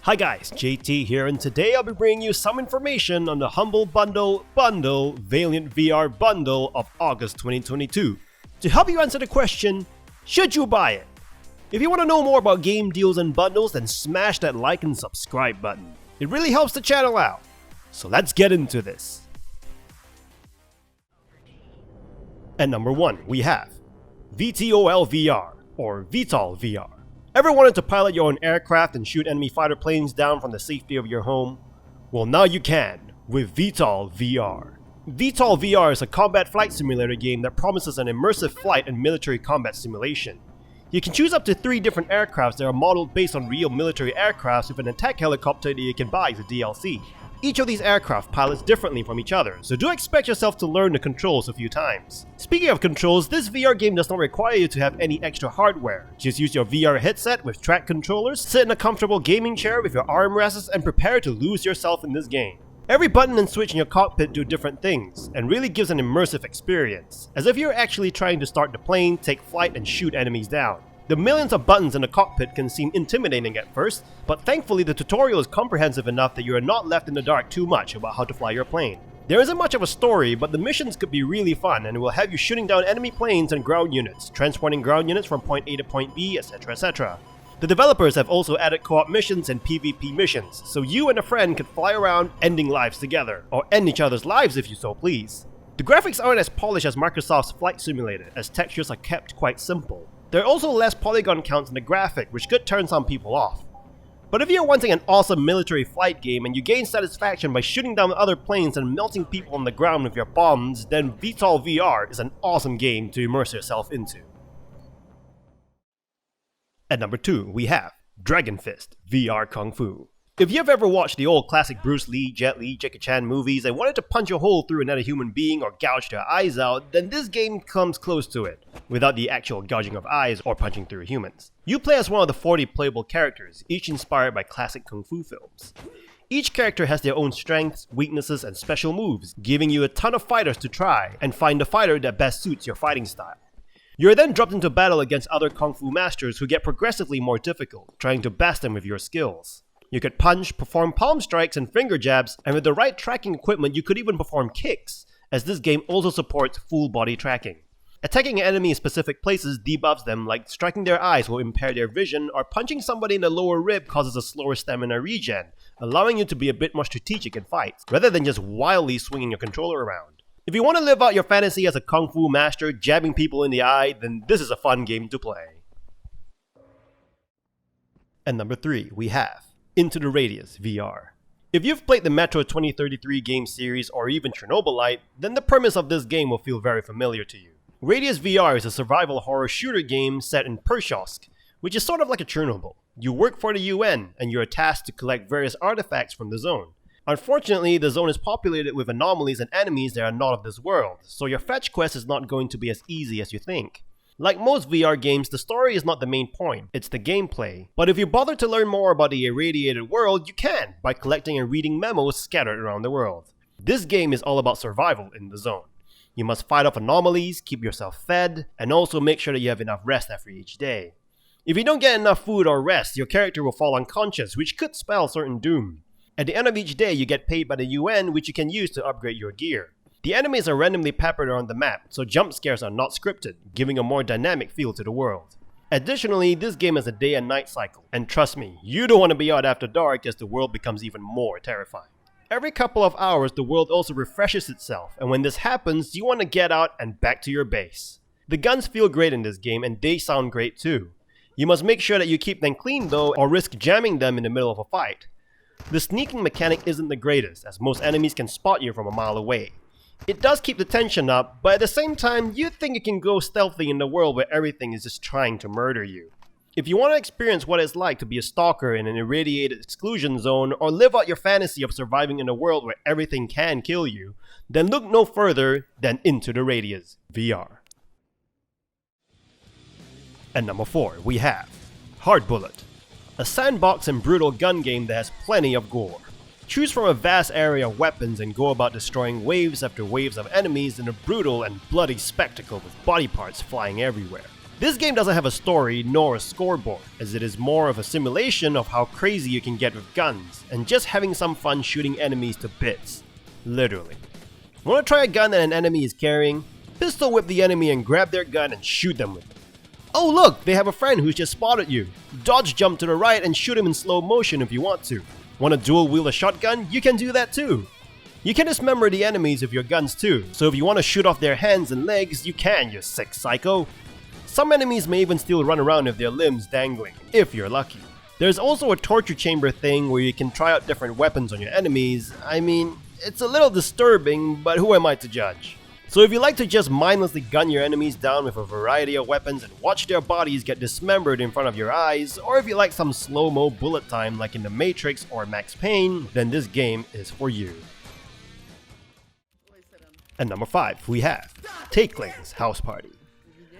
Hi guys, JT here, and today I'll be bringing you some information on the Humble Bundle Valiant VR Bundle of August 2022 to help you answer the question, should you buy it? If you want to know more about game deals and bundles, then smash that like and subscribe button. It really helps the channel out. So let's get into this. At number 1, we have VTOL VR, or VTOL VR. Ever wanted to pilot your own aircraft and shoot enemy fighter planes down from the safety of your home? Well, now you can with VTOL VR. VTOL VR is a combat flight simulator game that promises an immersive flight and military combat simulation. You can choose up to 3 different aircrafts that are modeled based on real military aircrafts with an attack helicopter that you can buy as a DLC. Each of these aircraft pilots differently from each other, so do expect yourself to learn the controls a few times. Speaking of controls, this VR game does not require you to have any extra hardware. Just use your VR headset with track controllers, sit in a comfortable gaming chair with your armrests, and prepare to lose yourself in this game. Every button and switch in your cockpit do different things, and really gives an immersive experience, as if you're actually trying to start the plane, take flight, and shoot enemies down. The millions of buttons in the cockpit can seem intimidating at first, but thankfully the tutorial is comprehensive enough that you are not left in the dark too much about how to fly your plane. There isn't much of a story, but the missions could be really fun and will have you shooting down enemy planes and ground units, transporting ground units from point A to point B, etc, etc. The developers have also added co-op missions and PvP missions, so you and a friend could fly around ending lives together, or end each other's lives if you so please. The graphics aren't as polished as Microsoft's Flight Simulator, as textures are kept quite simple. There are also less polygon counts in the graphic, which could turn some people off. But if you're wanting an awesome military flight game and you gain satisfaction by shooting down other planes and melting people on the ground with your bombs, then VTOL VR is an awesome game to immerse yourself into. At number 2, we have Dragon Fist VR Kung Fu. If you've ever watched the old classic Bruce Lee, Jet Li, Jackie Chan movies and wanted to punch a hole through another human being or gouge their eyes out, then this game comes close to it, without the actual gouging of eyes or punching through humans. You play as one of the 40 playable characters, each inspired by classic kung fu films. Each character has their own strengths, weaknesses, and special moves, giving you a ton of fighters to try, and find the fighter that best suits your fighting style. You are then dropped into battle against other kung fu masters who get progressively more difficult, trying to best them with your skills. You could punch, perform palm strikes and finger jabs, and with the right tracking equipment you could even perform kicks, as this game also supports full body tracking. Attacking an enemy in specific places debuffs them, like striking their eyes will impair their vision, or punching somebody in the lower rib causes a slower stamina regen, allowing you to be a bit more strategic in fights, rather than just wildly swinging your controller around. If you want to live out your fantasy as a kung fu master jabbing people in the eye, then this is a fun game to play. At number 3, we have Into the Radius VR. If you've played the Metro 2033 game series or even Chernobylite, then the premise of this game will feel very familiar to you. Radius VR is a survival horror shooter game set in Pershovsk, which is sort of like a Chernobyl. You work for the UN, and you are tasked to collect various artifacts from the zone. Unfortunately, the zone is populated with anomalies and enemies that are not of this world, so your fetch quest is not going to be as easy as you think. Like most VR games, the story is not the main point, it's the gameplay. But if you bother to learn more about the irradiated world, you can, by collecting and reading memos scattered around the world. This game is all about survival in the zone. You must fight off anomalies, keep yourself fed, and also make sure that you have enough rest after each day. If you don't get enough food or rest, your character will fall unconscious, which could spell certain doom. At the end of each day, you get paid by the UN, which you can use to upgrade your gear. The enemies are randomly peppered around the map, so jump scares are not scripted, giving a more dynamic feel to the world. Additionally, this game has a day and night cycle, and trust me, you don't want to be out after dark as the world becomes even more terrifying. Every couple of hours, the world also refreshes itself, and when this happens, you want to get out and back to your base. The guns feel great in this game, and they sound great too. You must make sure that you keep them clean though, or risk jamming them in the middle of a fight. The sneaking mechanic isn't the greatest, as most enemies can spot you from a mile away. It does keep the tension up, but at the same time, you think it can go stealthy in a world where everything is just trying to murder you. If you want to experience what it's like to be a stalker in an irradiated exclusion zone, or live out your fantasy of surviving in a world where everything can kill you, then look no further than Into the Radius VR. At number 4, we have Hard Bullet, a sandbox and brutal gun game that has plenty of gore. Choose from a vast area of weapons and go about destroying waves after waves of enemies in a brutal and bloody spectacle with body parts flying everywhere. This game doesn't have a story nor a scoreboard, as it is more of a simulation of how crazy you can get with guns, and just having some fun shooting enemies to bits. Literally. Wanna try a gun that an enemy is carrying? Pistol whip the enemy and grab their gun and shoot them with it. Oh look, they have a friend who's just spotted you. Dodge jump to the right and shoot him in slow motion if you want to. Want to dual wield a shotgun? You can do that too. You can dismember the enemies with your guns too, so if you want to shoot off their hands and legs, you can, you sick psycho. Some enemies may even still run around with their limbs dangling, if you're lucky. There's also a torture chamber thing where you can try out different weapons on your enemies. I mean, it's a little disturbing, but who am I to judge? So if you like to just mindlessly gun your enemies down with a variety of weapons and watch their bodies get dismembered in front of your eyes, or if you like some slow-mo bullet time like in The Matrix or Max Payne, then this game is for you. At number 5, we have Takelings House Party.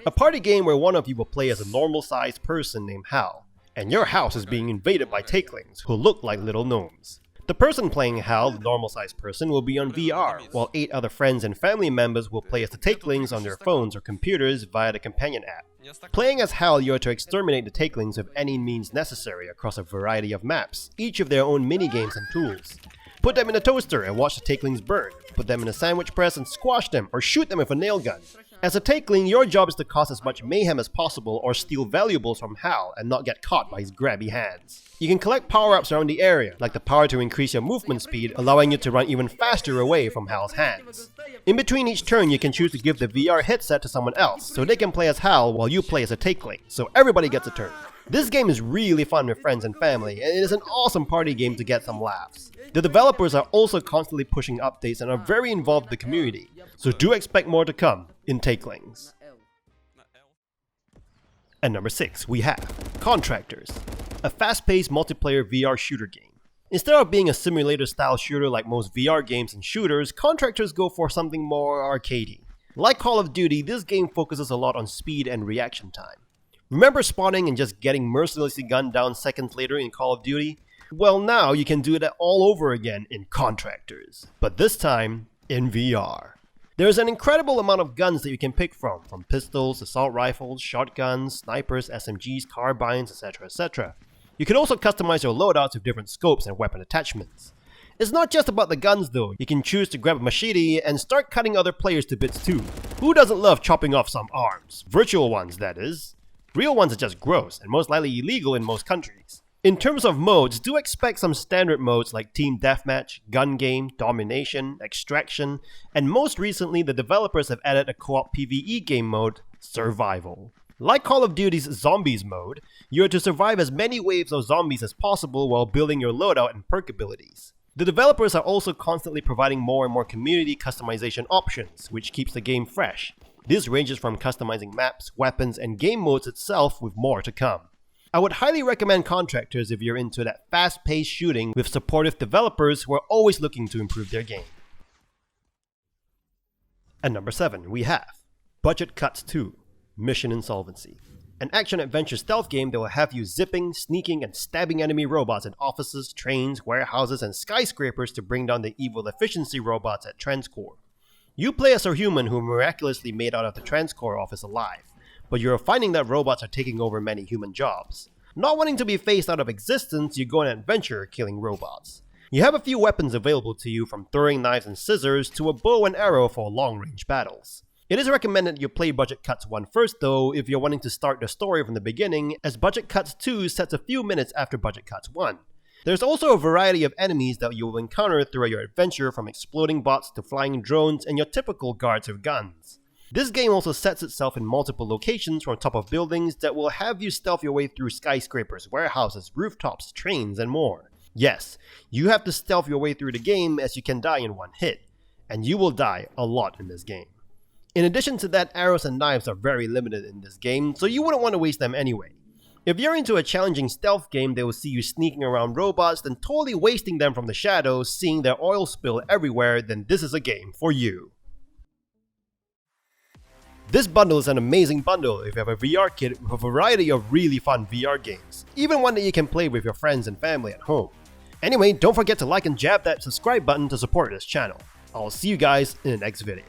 A party game where one of you will play as a normal-sized person named Hal, and your house is being invaded by Takelings who look like little gnomes. The person playing Hal, the normal-sized person, will be on VR, while 8 other friends and family members will play as the Takelings on their phones or computers via the companion app. Playing as Hal, you are to exterminate the Takelings with any means necessary across a variety of maps, each of their own minigames and tools. Put them in a toaster and watch the Takelings burn. Put them in a sandwich press and squash them, or shoot them with a nail gun. As a Takeling, your job is to cause as much mayhem as possible or steal valuables from Hal and not get caught by his grabby hands. You can collect power-ups around the area, like the power to increase your movement speed, allowing you to run even faster away from Hal's hands. In between each turn, you can choose to give the VR headset to someone else, so they can play as Hal while you play as a Takeling, so everybody gets a turn. This game is really fun with friends and family, and it is an awesome party game to get some laughs. The developers are also constantly pushing updates and are very involved in the community, so do expect more to come in Takelings. At number 6, we have Contractors, a fast-paced multiplayer VR shooter game. Instead of being a simulator-style shooter like most VR games and shooters, Contractors go for something more arcadey. Like Call of Duty, this game focuses a lot on speed and reaction time. Remember spawning and just getting mercilessly gunned down seconds later in Call of Duty? Well, now you can do that all over again in Contractors, but this time in VR. There's an incredible amount of guns that you can pick from pistols, assault rifles, shotguns, snipers, SMGs, carbines, etc, etc. You can also customize your loadouts with different scopes and weapon attachments. It's not just about the guns though, you can choose to grab a machete and start cutting other players to bits too. Who doesn't love chopping off some arms? Virtual ones, that is. Real ones are just gross and most likely illegal in most countries. In terms of modes, do expect some standard modes like Team Deathmatch, Gun Game, Domination, Extraction, and most recently the developers have added a co-op PvE game mode, Survival. Like Call of Duty's Zombies mode, you are to survive as many waves of zombies as possible while building your loadout and perk abilities. The developers are also constantly providing more and more community customization options, which keeps the game fresh. This ranges from customizing maps, weapons, and game modes itself, with more to come. I would highly recommend Contractors if you're into that fast-paced shooting with supportive developers who are always looking to improve their game. At number 7, we have Budget Cuts 2, Mission Insolvency, an action-adventure stealth game that will have you zipping, sneaking, and stabbing enemy robots in offices, trains, warehouses, and skyscrapers to bring down the evil efficiency robots at TransCore. You play as a human who miraculously made out of the TransCore office alive, but you're finding that robots are taking over many human jobs. Not wanting to be phased out of existence, you go on an adventure killing robots. You have a few weapons available to you, from throwing knives and scissors to a bow and arrow for long-range battles. It is recommended you play Budget Cuts 1 first though if you're wanting to start the story from the beginning, as Budget Cuts 2 sets a few minutes after Budget Cuts 1. There's also a variety of enemies that you will encounter throughout your adventure, from exploding bots to flying drones and your typical guards with guns. This game also sets itself in multiple locations from top of buildings that will have you stealth your way through skyscrapers, warehouses, rooftops, trains, and more. Yes, you have to stealth your way through the game, as you can die in one hit, and you will die a lot in this game. In addition to that, arrows and knives are very limited in this game, so you wouldn't want to waste them anyway. If you're into a challenging stealth game that will see you sneaking around robots, then totally wasting them from the shadows, seeing their oil spill everywhere, then this is a game for you. This bundle is an amazing bundle if you have a VR kit with a variety of really fun VR games, even one that you can play with your friends and family at home. Anyway, don't forget to like and jab that subscribe button to support this channel. I'll see you guys in the next video.